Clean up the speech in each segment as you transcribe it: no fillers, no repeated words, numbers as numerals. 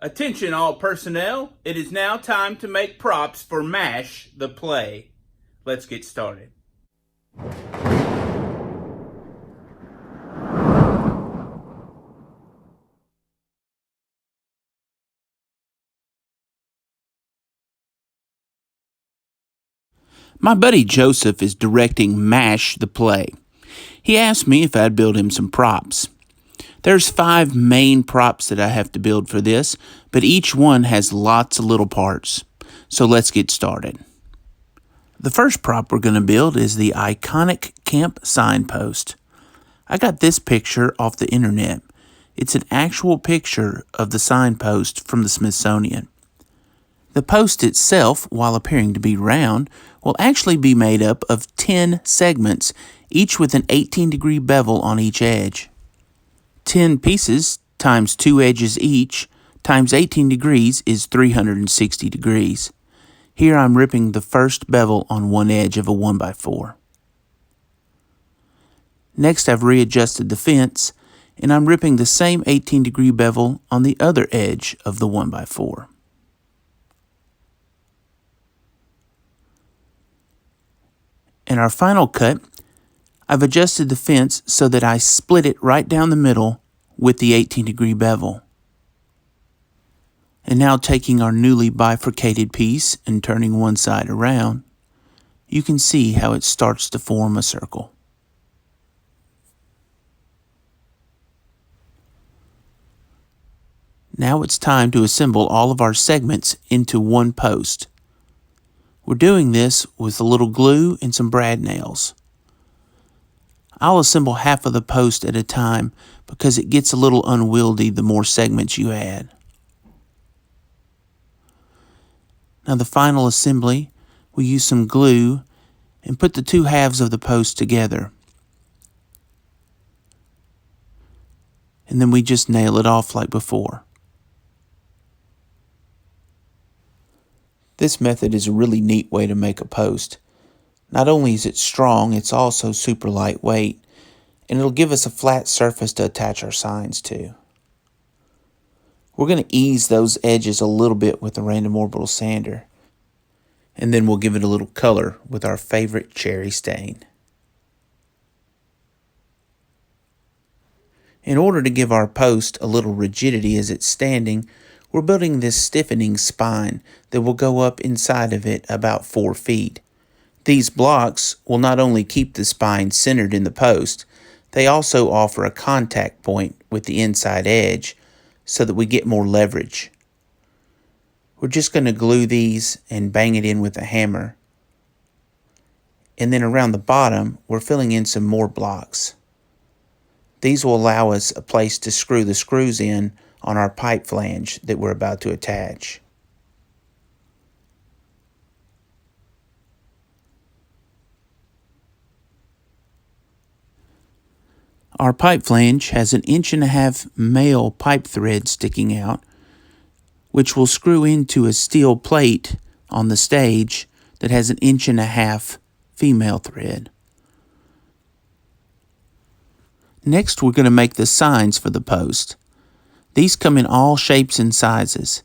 Attention all personnel, it is now time to make props for MASH, the play. Let's get started. My buddy Joseph is directing MASH, the play. He asked me if I'd build him some props. There's 5 main props that I have to build for this, but each one has lots of little parts. So let's get started. The first prop we're going to build is the iconic camp signpost. I got this picture off the internet. It's an actual picture of the signpost from the Smithsonian. The post itself, while appearing to be round, will actually be made up of 10 segments, each with an 18-degree bevel on each edge. 10 pieces times 2 edges each times 18 degrees is 360 degrees. Here I'm ripping the first bevel on one edge of a 1x4. Next I've readjusted the fence and I'm ripping the same 18-degree bevel on the other edge of the 1x4. In our final cut, I've adjusted the fence so that I split it right down the middle with the 18-degree bevel. And now taking our newly bifurcated piece and turning one side around, you can see how it starts to form a circle. Now it's time to assemble all of our segments into one post. We're doing this with a little glue and some brad nails. I'll assemble half of the post at a time because it gets a little unwieldy the more segments you add. Now the final assembly, we use some glue and put the 2 halves of the post together. And then we just nail it off like before. This method is a really neat way to make a post. Not only is it strong, it's also super lightweight, and it'll give us a flat surface to attach our signs to. We're going to ease those edges a little bit with a random orbital sander, and then we'll give it a little color with our favorite cherry stain. In order to give our post a little rigidity as it's standing, we're building this stiffening spine that will go up inside of it about 4 feet. These blocks will not only keep the spine centered in the post, they also offer a contact point with the inside edge so that we get more leverage. We're just going to glue these and bang it in with a hammer. And then around the bottom, we're filling in some more blocks. These will allow us a place to screw the screws in on our pipe flange that we're about to attach. Our pipe flange has an 1.5-inch male pipe thread sticking out, which will screw into a steel plate on the stage that has an 1.5-inch female thread. Next, we're going to make the signs for the post. These come in all shapes and sizes.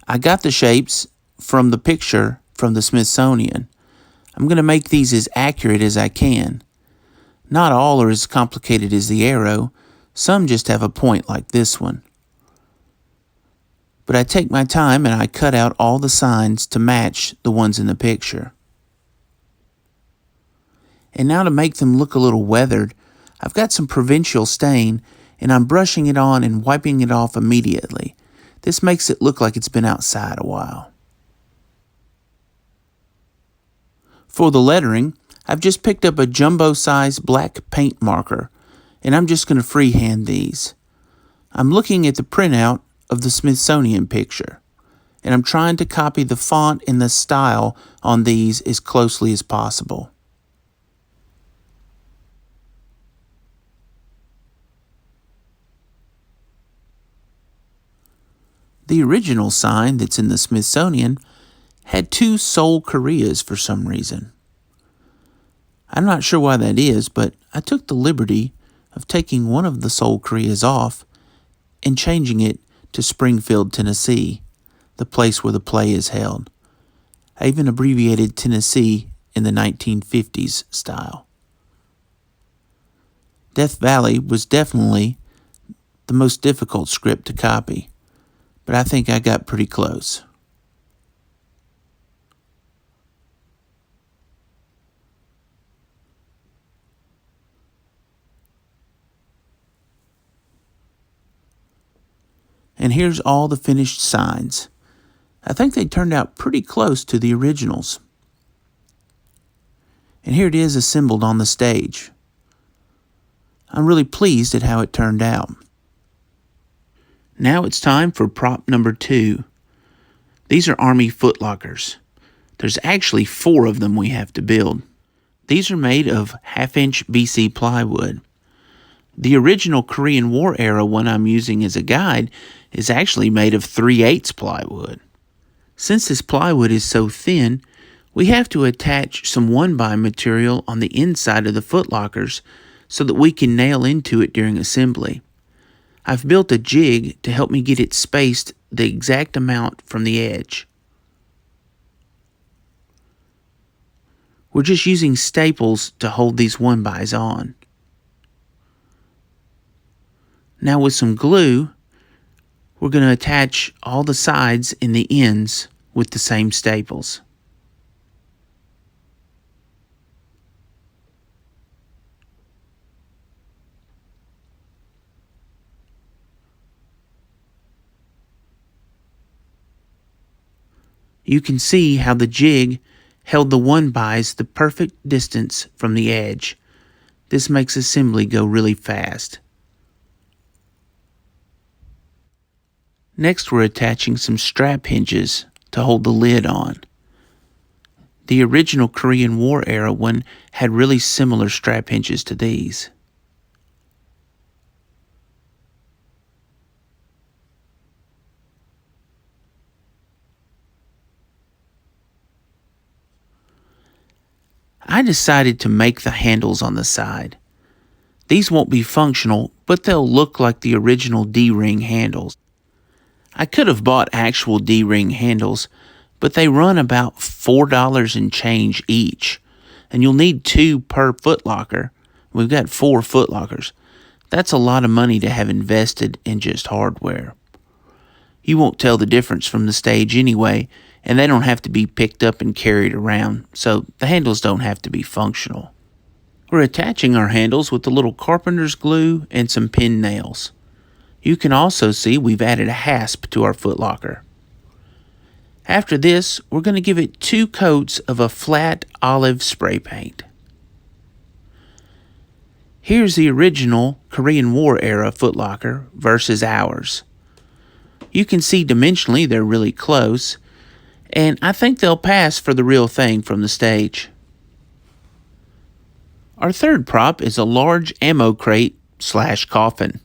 I got the shapes from the picture from the Smithsonian. I'm going to make these as accurate as I can. Not all are as complicated as the arrow. Some just have a point like this one. But I take my time and I cut out all the signs to match the ones in the picture. And now to make them look a little weathered, I've got some provincial stain and I'm brushing it on and wiping it off immediately. This makes it look like it's been outside a while. For the lettering, I've just picked up a jumbo-size black paint marker, and I'm just going to freehand these. I'm looking at the printout of the Smithsonian picture, and I'm trying to copy the font and the style on these as closely as possible. The original sign that's in the Smithsonian had 2 Seoul Koreas for some reason. I'm not sure why that is, but I took the liberty of taking one of the Seoul Koreas off and changing it to Springfield, Tennessee, the place where the play is held. I even abbreviated Tennessee in the 1950s style. Death Valley was definitely the most difficult script to copy, but I think I got pretty close. And here's all the finished signs. I think they turned out pretty close to the originals. And here it is assembled on the stage. I'm really pleased at how it turned out. Now it's time for prop number 2. These are Army Footlockers. There's actually 4 of them we have to build. These are made of 1/2-inch BC plywood. The original Korean War era one I'm using as a guide is actually made of 3/8 plywood. Since this plywood is so thin, we have to attach some 1x material on the inside of the footlockers so that we can nail into it during assembly. I've built a jig to help me get it spaced the exact amount from the edge. We're just using staples to hold these 1x's on. Now with some glue, we're going to attach all the sides and the ends with the same staples. You can see how the jig held the 1x's the perfect distance from the edge. This makes assembly go really fast. Next, we're attaching some strap hinges to hold the lid on. The original Korean War era one had really similar strap hinges to these. I decided to make the handles on the side. These won't be functional, but they'll look like the original D-ring handles. I could have bought actual D-ring handles, but they run about $4 and change each, and you'll need 2 per footlocker. We've got 4 footlockers. That's a lot of money to have invested in just hardware. You won't tell the difference from the stage anyway, and they don't have to be picked up and carried around, so the handles don't have to be functional. We're attaching our handles with a little carpenter's glue and some pin nails. You can also see we've added a hasp to our footlocker. After this, we're going to give it 2 coats of a flat olive spray paint. Here's the original Korean War era footlocker versus ours. You can see dimensionally they're really close, and I think they'll pass for the real thing from the stage. Our third prop is a large ammo crate / coffin.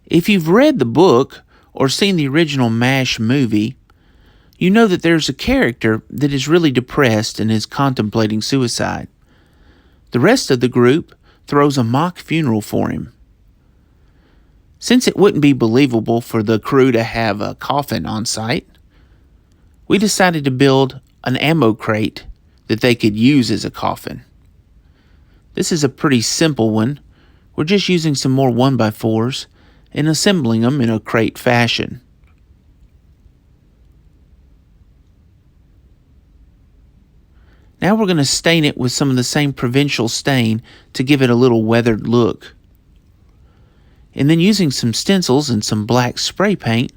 If you've read the book or seen the original MASH movie, you know that there's a character that is really depressed and is contemplating suicide. The rest of the group throws a mock funeral for him. Since it wouldn't be believable for the crew to have a coffin on site, we decided to build an ammo crate that they could use as a coffin. This is a pretty simple one. We're just using some more 1x4s and assembling them in a crate fashion. Now we're going to stain it with some of the same provincial stain to give it a little weathered look. And then using some stencils and some black spray paint,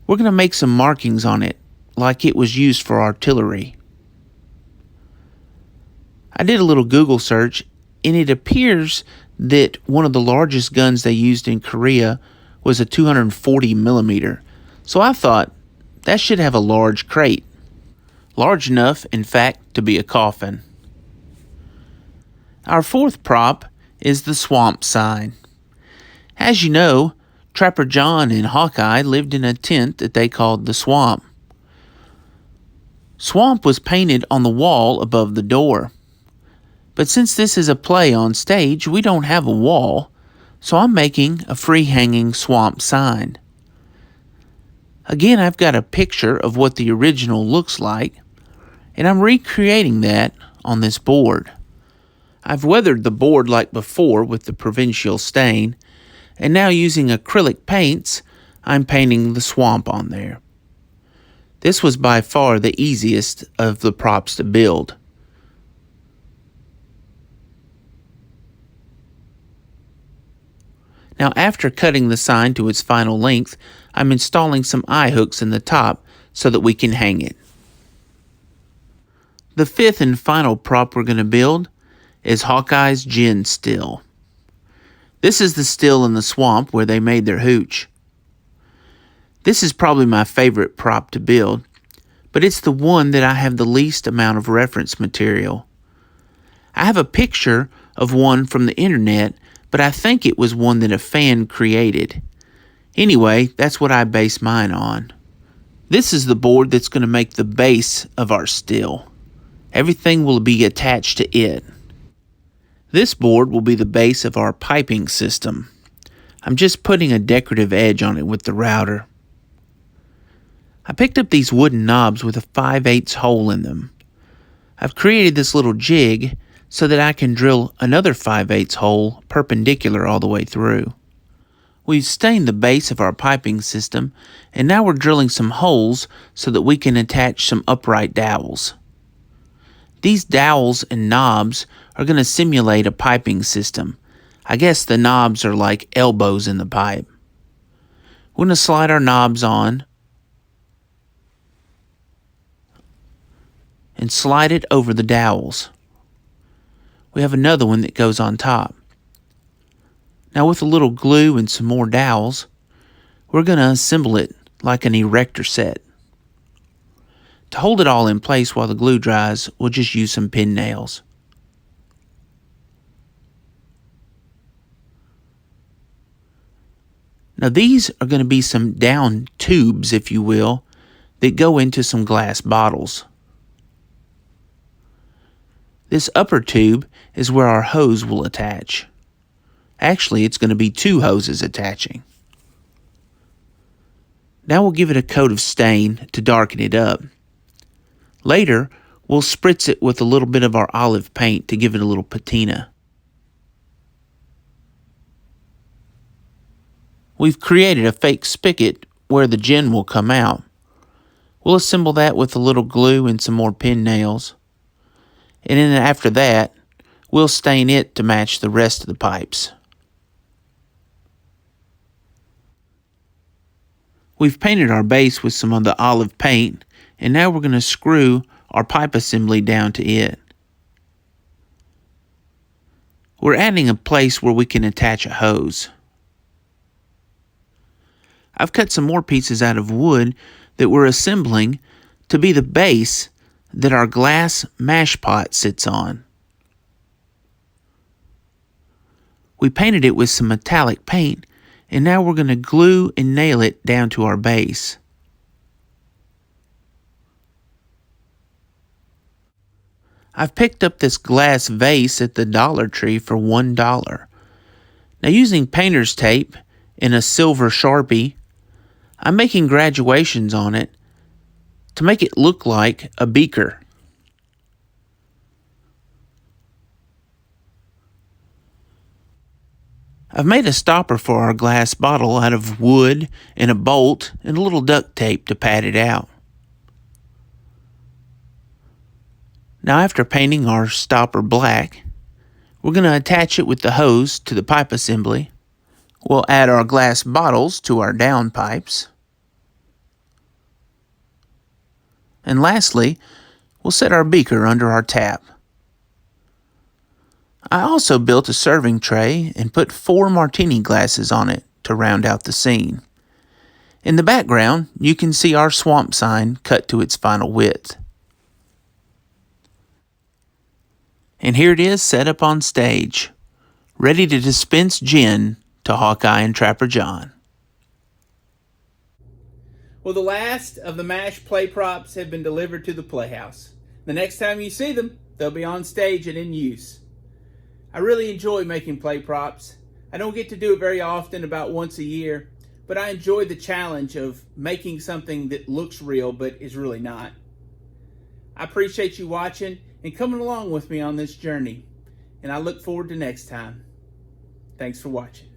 we're going to make some markings on it like it was used for artillery. I did a little Google search, and it appears that one of the largest guns they used in Korea was a 240 millimeter. So I thought, that should have a large crate. Large enough, in fact, to be a coffin. Our fourth prop is the swamp sign. As you know, Trapper John and Hawkeye lived in a tent that they called the swamp. Swamp was painted on the wall above the door. But since this is a play on stage, we don't have a wall, so I'm making a free-hanging swamp sign. Again, I've got a picture of what the original looks like, and I'm recreating that on this board. I've weathered the board like before with the provincial stain, and now using acrylic paints, I'm painting the swamp on there. This was by far the easiest of the props to build. Now, after cutting the sign to its final length, I'm installing some eye hooks in the top so that we can hang it. The fifth and final prop we're going to build is Hawkeye's gin still. This is the still in the swamp where they made their hooch. This is probably my favorite prop to build, but it's the one that I have the least amount of reference material. I have a picture of one from the internet, but I think it was one that a fan created. Anyway, that's what I base mine on. This is the board that's going to make the base of our still. Everything will be attached to it. This board will be the base of our piping system. I'm just putting a decorative edge on it with the router. I picked up these wooden knobs with a 5/8 hole in them. I've created this little jig so that I can drill another 5/8 hole perpendicular all the way through. We've stained the base of our piping system, and now we're drilling some holes so that we can attach some upright dowels. These dowels and knobs are going to simulate a piping system. I guess the knobs are like elbows in the pipe. We're going to slide our knobs on and slide it over the dowels. We have another one that goes on top. Now with a little glue and some more dowels, we're going to assemble it like an erector set. To hold it all in place while the glue dries, we'll just use some pin nails. Now these are going to be some down tubes, if you will, that go into some glass bottles. This upper tube is where our hose will attach. Actually, it's going to be two hoses attaching. Now we'll give it a coat of stain to darken it up. Later, we'll spritz it with a little bit of our olive paint to give it a little patina. We've created a fake spigot where the gin will come out. We'll assemble that with a little glue and some more pin nails. And then after that, we'll stain it to match the rest of the pipes. We've painted our base with some of the olive paint, and now we're going to screw our pipe assembly down to it. We're adding a place where we can attach a hose. I've cut some more pieces out of wood that we're assembling to be the base that our glass mash pot sits on. We painted it with some metallic paint, and now we're going to glue and nail it down to our base. I've picked up this glass vase at the Dollar Tree for $1. Now using painter's tape and a silver Sharpie, I'm making graduations on it to make it look like a beaker. I've made a stopper for our glass bottle out of wood and a bolt and a little duct tape to pad it out. Now after painting our stopper black, we're going to attach it with the hose to the pipe assembly. We'll add our glass bottles to our downpipes. And lastly, we'll set our beaker under our tap. I also built a serving tray and put 4 martini glasses on it to round out the scene. In the background, you can see our swamp sign cut to its final width. And here it is set up on stage, ready to dispense gin to Hawkeye and Trapper John. Well, the last of the MASH play props have been delivered to the playhouse. The next time you see them, they'll be on stage and in use. I really enjoy making play props. I don't get to do it very often, about once a year, but I enjoy the challenge of making something that looks real but is really not. I appreciate you watching and coming along with me on this journey, and I look forward to next time. Thanks for watching.